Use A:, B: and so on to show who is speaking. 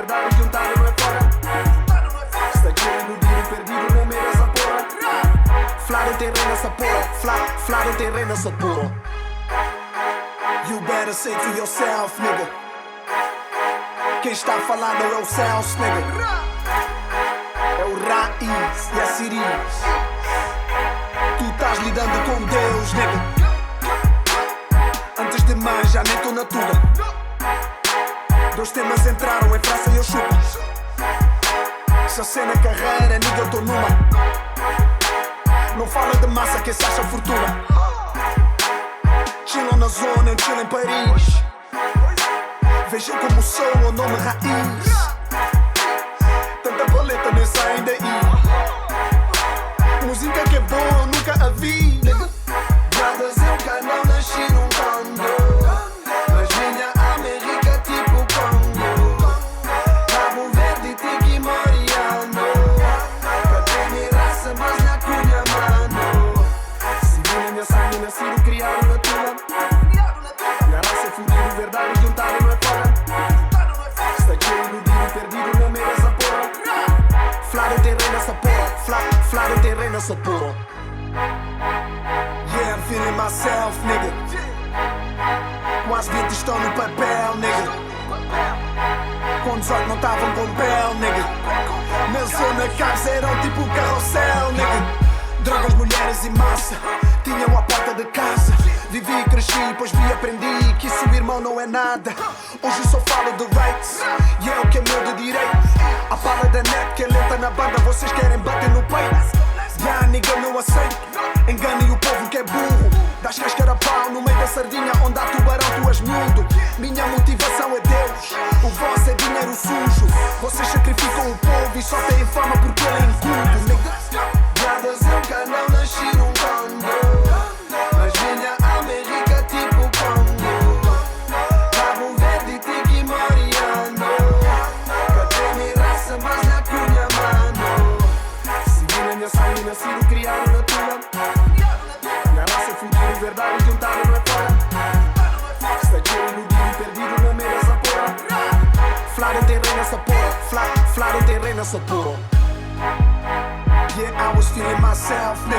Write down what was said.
A: verdade juntar não é fora. Está aqui iludido, perdido, não meio essa porra. Flado tem rei nessa porra, flado tem rei nessa porra. You better say to yourself, nigga. Quem está falando é o Celso, nigga. É o Rahiz e a Siris. Tu estás lidando com Deus, nigga. Antes de mais, já nem tô na tua. 2 temas entraram em França e eu chupo. Se a cena é carreira, nigga, eu tô numa. Não fala de massa que se acha fortuna. Chillam na zona, eu chillo em Paris. Vejam como sou, o nome Rahiz. Tanta paleta nem saem daí. Música que é boa, eu nunca a vi. Brothers, eu cá não nasci num condo, mas minha América tipo Congo. Cabo Verde, Tiki, Moriano. Cadê minha raça, mas na cunha, mano. Seguindo minha sangue, nascido, criado na tua. Minha raça é fudido, verdade juntada não é fora. Está aqui iludido, perdido, não meio essa porra. Flado tem rei nessa porra, flado tem rei nessa porra. Yeah, I'm feeling myself, nigga. Com as 20 estão no papel, nigga. Com 18 não estavam com pele, nigga. Meus na casa eram tipo carrossel, nigga. Drogas, mulheres e massa tinham a porta de casa. Vivi e cresci, pois vi e aprendi que isso, irmão, não é nada. Hoje só falo de rights e é o que é meu de direito. A bala da net que é lenta na banda, vocês querem bater no peito. Yeah, nigga, não aceito. Enganem o povo que é burro. Das cascara pau no meio da sardinha, onde há tubarão, tu és mundo. Minha motivação é Deus, o vosso é dinheiro sujo. Vocês sacrificam o povo e só têm fama porque ele é inculto, nigga. Brothers, eu cá não nasci num condo, mas minha América tipo Congo. Cabo Verde, Tiki, Moriano. Cadê minha raça, mas na cunha, mano. Seguindo a minha sangue, nascido, criado na tua. Minha raça é fudido, verdade juntada não é fora. Está aqui iludido, perdido, não meio essa porra. Flado tem rei nessa porra, flado tem rei nessa porra. Yeah, I was feeling myself, nigga.